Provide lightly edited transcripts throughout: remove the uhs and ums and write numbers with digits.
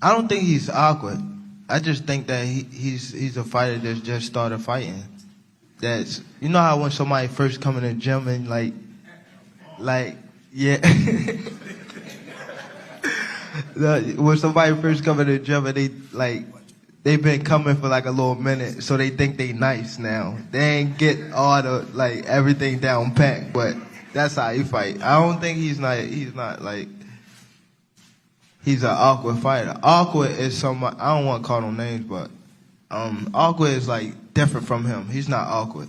I don't think he's awkward. I just think that he's a fighter that just started fighting. That's, you know how when somebody first come in the gym and like yeah. When somebody first come in the gym and they've been coming for like a little minute, so they think they nice now. They ain't get all the everything down pat, but that's how he fight. I don't think he's not like he's an awkward fighter. Awkward is somebody, I don't want to call no names, but awkward is like different from him. He's not awkward.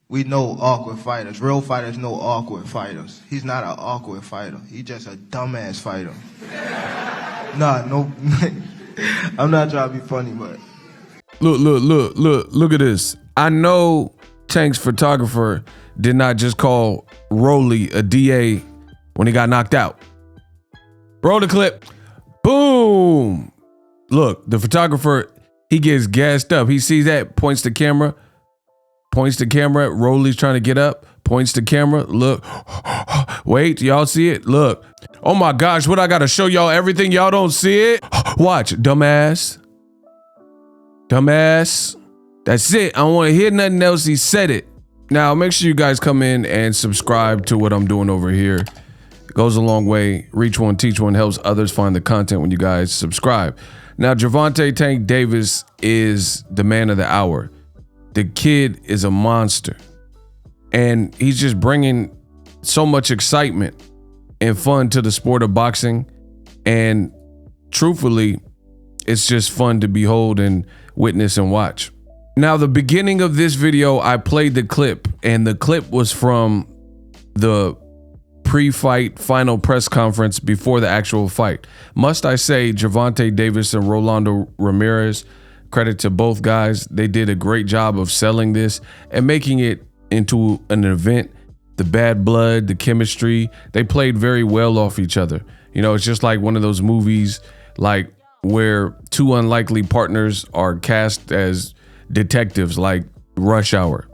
We know awkward fighters. Real fighters know awkward fighters. He's not an awkward fighter. He's just a dumbass fighter. No. I'm not trying to be funny, but look at this. I know Tank's Photographr did not just call Rolly a DA when he got knocked out. Roll the clip. Boom. Look, the Photographr, he gets gassed up. He sees that, points the camera. Rolly's trying to get up, points the camera. Look, wait, y'all see it? Look. Oh my gosh, what I gotta show y'all everything? Y'all don't see it? Watch, dumbass. That's it. I don't want to hear nothing else. He said it. Now, make sure you guys come in and subscribe to what I'm doing over here. It goes a long way. Reach one, teach one, helps others find the content when you guys subscribe. Now, Gervonta Tank Davis is the man of the hour. The kid is a monster. And he's just bringing so much excitement and fun to the sport of boxing. And truthfully, it's just fun to behold and witness and watch. Now, the beginning of this video, I played the clip, and the clip was from the pre-fight final press conference before the actual fight. Must I say, Gervonta Davis and Rolando Romero, credit to both guys. They did a great job of selling this and making it into an event. The bad blood, the chemistry, they played very well off each other. You know, it's just like one of those movies like where two unlikely partners are cast as detectives, like Rush Hour,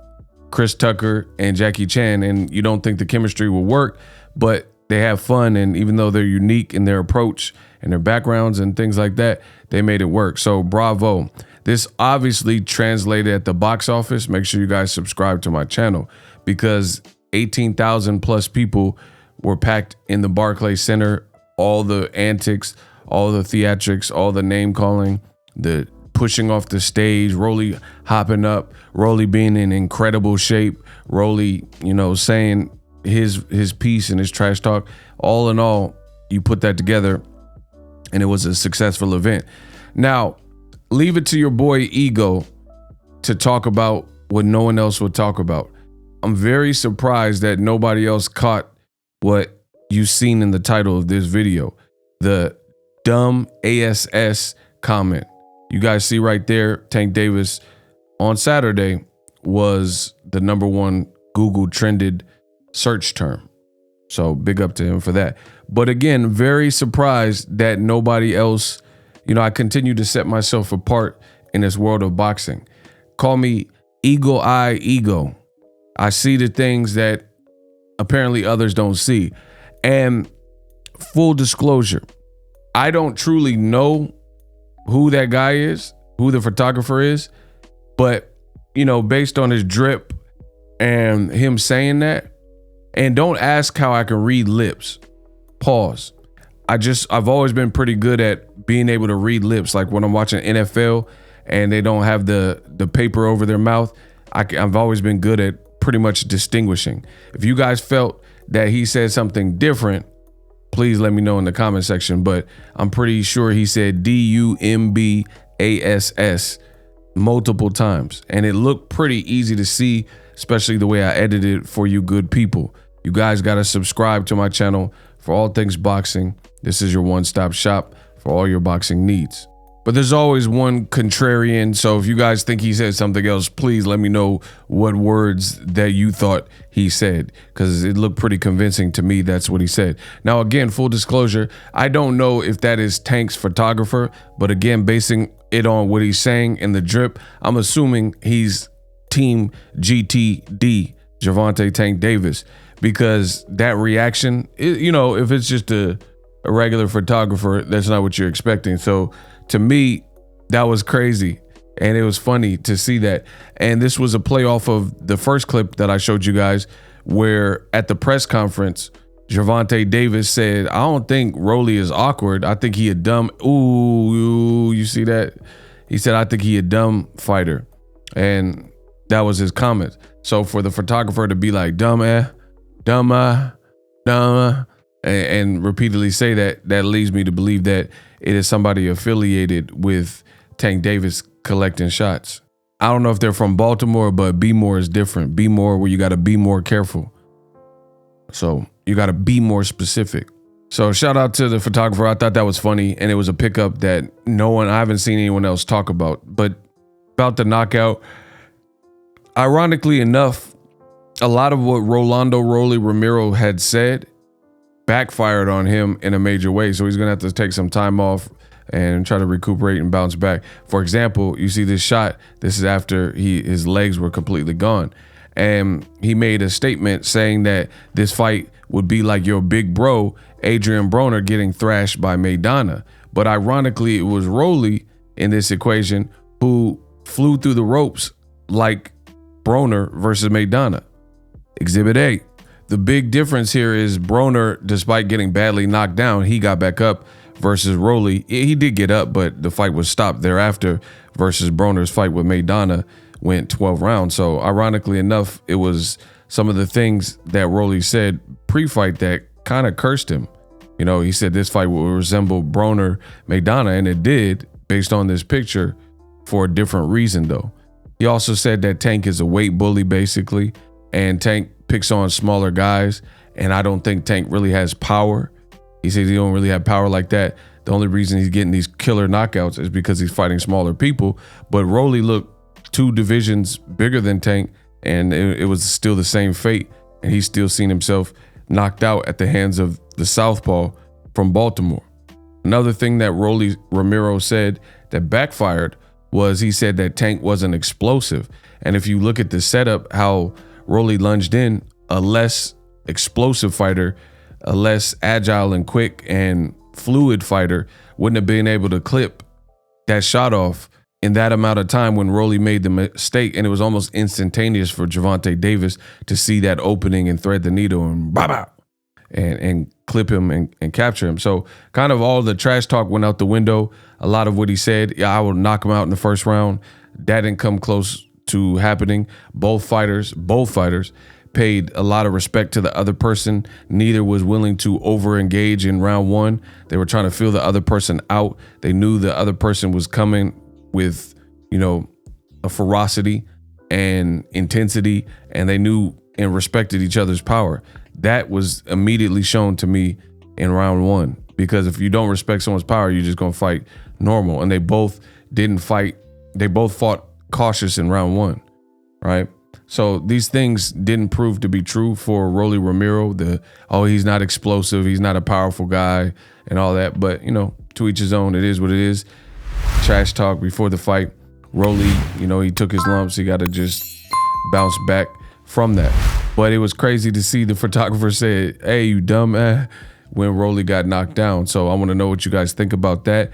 Chris Tucker and Jackie Chan, and you don't think the chemistry will work, but they have fun, and even though they're unique in their approach and their backgrounds and things like that, they made it work. So bravo. This obviously translated at the box office. Make sure you guys subscribe to my channel because 18,000 plus people were packed in the Barclays Center. All the antics, all the theatrics, all the name calling, the pushing off the stage, Rolly hopping up, Rolly being in incredible shape, Rolly, you know, saying his piece and his trash talk. All in all, you put that together and it was a successful event. Now, leave it to your boy Ego to talk about what no one else would talk about. I'm very surprised that nobody else caught what you've seen in the title of this video. The dumb ASS comment. You guys see right there, Tank Davis on Saturday was the #1 Google trended search term. So big up to him for that. But again, very surprised that nobody else, you know, I continue to set myself apart in this world of boxing. Call me Eagle Eye Ego. I see the things that apparently others don't see. And full disclosure, I don't truly know who that guy is, who the Photographr is, but, you know, based on his drip and him saying that, and don't ask how I can read lips. Pause. I've always been pretty good at being able to read lips. Like when I'm watching NFL and they don't have the paper over their mouth, I've always been good at pretty much distinguishing. If you guys felt that he said something different, please let me know in the comment section, but I'm pretty sure he said DUMBASS multiple times, and it looked pretty easy to see, especially the way I edited it for you good people. You guys got to subscribe to my channel for all things boxing. This is your one-stop shop for all your boxing needs. But there's always one contrarian, so if you guys think he said something else, please let me know what words that you thought he said, because it looked pretty convincing to me that's what he said. Now, again, full disclosure, I don't know if that is Tank's Photographr, but again, basing it on what he's saying in the drip, I'm assuming he's Team GTD, Gervonta Tank Davis, because that reaction, you know, if it's just a a regular photographer, that's not what you're expecting. So to me, that was crazy. And it was funny to see that. And this was a play off of the first clip that I showed you guys, where at the press conference, Gervonta Davis said, I don't think Rolly is awkward. I think he a dumb, ooh, you see that? He said, I think he a dumb fighter. And that was his comment. So for the photographer to be like, dumb, and repeatedly say that, that leads me to believe that it is somebody affiliated with Tank Davis collecting shots. I don't know if they're from Baltimore, but be more is different. Be more, where you got to be more careful. So you got to be more specific. So shout out to the photographer. I thought that was funny, and it was a pickup that I haven't seen anyone else talk about. But about the knockout, ironically enough, a lot of what Rolando Romero had said backfired on him in a major way. So he's gonna have to take some time off and try to recuperate and bounce back. For example, you see this shot. This is after his legs were completely gone. And he made a statement saying that this fight would be like your big bro, Adrian Broner, getting thrashed by Maidana. But ironically, it was Rolly in this equation who flew through the ropes like Broner versus Maidana. Exhibit A. The big difference here is Broner, despite getting badly knocked down, he got back up, versus Rolly. He did get up, but the fight was stopped thereafter, versus Broner's fight with Maidana went 12 rounds. So ironically enough, it was some of the things that Rolly said pre-fight that kind of cursed him. You know, he said this fight will resemble Broner Maidana, and it did, based on this picture, for a different reason though. He also said that Tank is a weight bully basically, and Tank picks on smaller guys, and I don't think Tank really has power. He says he don't really have power like that. The only reason he's getting these killer knockouts is because he's fighting smaller people. But Rolly looked 2 divisions bigger than Tank, and it was still the same fate. And he's still seen himself knocked out at the hands of the Southpaw from Baltimore. Another thing that Rolly Romero said that backfired was he said that Tank wasn't explosive. And if you look at the setup, how Rolly lunged in, a less explosive fighter, a less agile and quick and fluid fighter wouldn't have been able to clip that shot off in that amount of time when Rolly made the mistake. And it was almost instantaneous for Gervonta Davis to see that opening and thread the needle and and clip him and capture him. So kind of all the trash talk went out the window. A lot of what he said, yeah, I will knock him out in the first round. That didn't come close to happening. Both fighters paid a lot of respect to the other person. Neither was willing to over-engage in round 1. They were trying to feel the other person out. They knew the other person was coming with, you know, a ferocity and intensity, and they knew and respected each other's power. That was immediately shown to me in round 1, because if you don't respect someone's power, you're just gonna fight normal. And they both didn't fight. They both fought cautious in round 1, right? So these things didn't prove to be true for Rolly Romero. He's not explosive, he's not a powerful guy and all that. But, you know, to each his own. It is what it is. Trash talk before the fight. Rolly, you know, he took his lumps. He got to just bounce back from that. But it was crazy to see the photographer say, hey, you dumb when Rolly got knocked down. So I want to know what you guys think about that.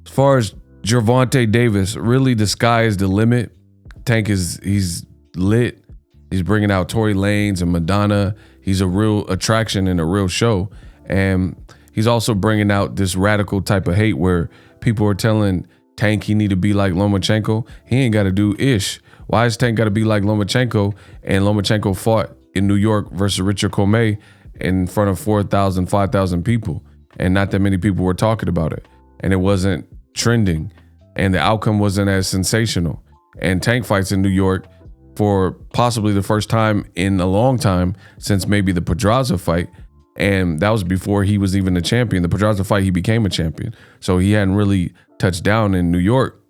As far as Gervonta Davis, really the sky is the limit. Tank he's lit. He's bringing out Tory Lanez and Madonna. He's a real attraction and a real show. And he's also bringing out this radical type of hate where people are telling Tank he need to be like Lomachenko. He ain't got to do ish. Why is Tank got to be like Lomachenko? And Lomachenko fought in New York versus Richard Commey in front of 4,000, 5,000 people. And not that many people were talking about it. And it wasn't trending. And the outcome wasn't as sensational. And Tank fights in New York for possibly the first time in a long time since maybe the Pedraza fight. And that was before he was even a champion. The Pedraza fight, he became a champion. So he hadn't really touched down in New York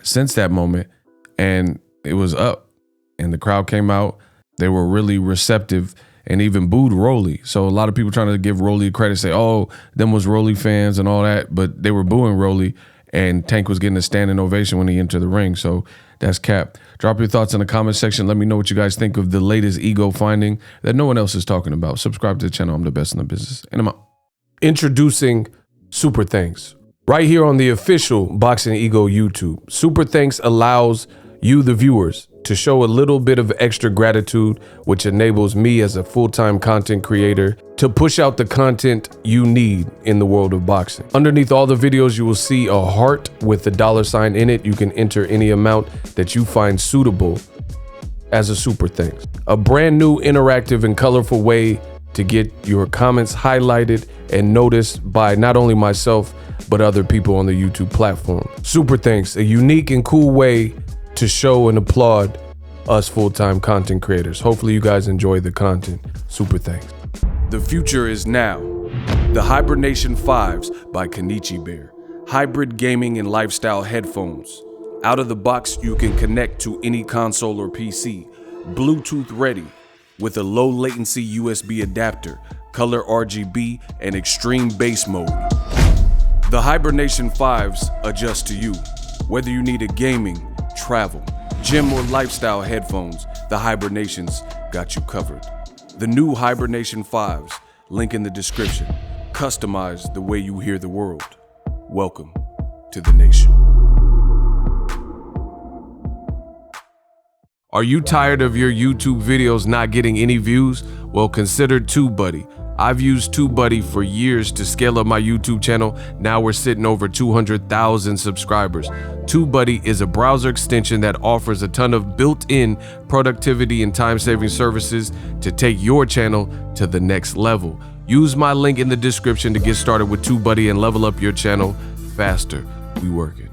since that moment. And it was up. And the crowd came out. They were really receptive and even booed Rolly. So a lot of people trying to give Rolly credit, say, oh, them was Rolly fans and all that. But they were booing Rolly. And Tank was getting a standing ovation when he entered the ring. So that's cap. Drop your thoughts in the comment section. Let me know what you guys think of the latest ego finding that no one else is talking about. Subscribe to the channel. I'm the best in the business. And I'm out. Introducing Super Thanks. Right here on the official Boxing Ego YouTube, Super Thanks allows you, the viewers, to show a little bit of extra gratitude, which enables me as a full-time content creator to push out the content you need in the world of boxing. Underneath all the videos, you will see a heart with the $sign in it. You can enter any amount that you find suitable as a super thanks. A brand new, interactive, and colorful way to get your comments highlighted and noticed by not only myself, but other people on the YouTube platform. Super thanks, a unique and cool way to show and applaud us full-time content creators. Hopefully you guys enjoy the content. Super thanks. The future is now. The Hibernation 5s by Kenichi Bear. Hybrid gaming and lifestyle headphones. Out of the box, you can connect to any console or PC. Bluetooth ready with a low latency USB adapter, color RGB, and extreme bass mode. The Hibernation 5s adjust to you. Whether you need a gaming, travel, gym, or lifestyle headphones, the Hibernations got you covered. The new Hibernation 5s, link in the description. Customize the way you hear the world. Welcome to the nation. Are you tired of your YouTube videos not getting any views? Well, consider TubeBuddy. I've used TubeBuddy for years to scale up my YouTube channel. Now we're sitting over 200,000 subscribers. TubeBuddy is a browser extension that offers a ton of built-in productivity and time-saving services to take your channel to the next level. Use my link in the description to get started with TubeBuddy and level up your channel faster. We working.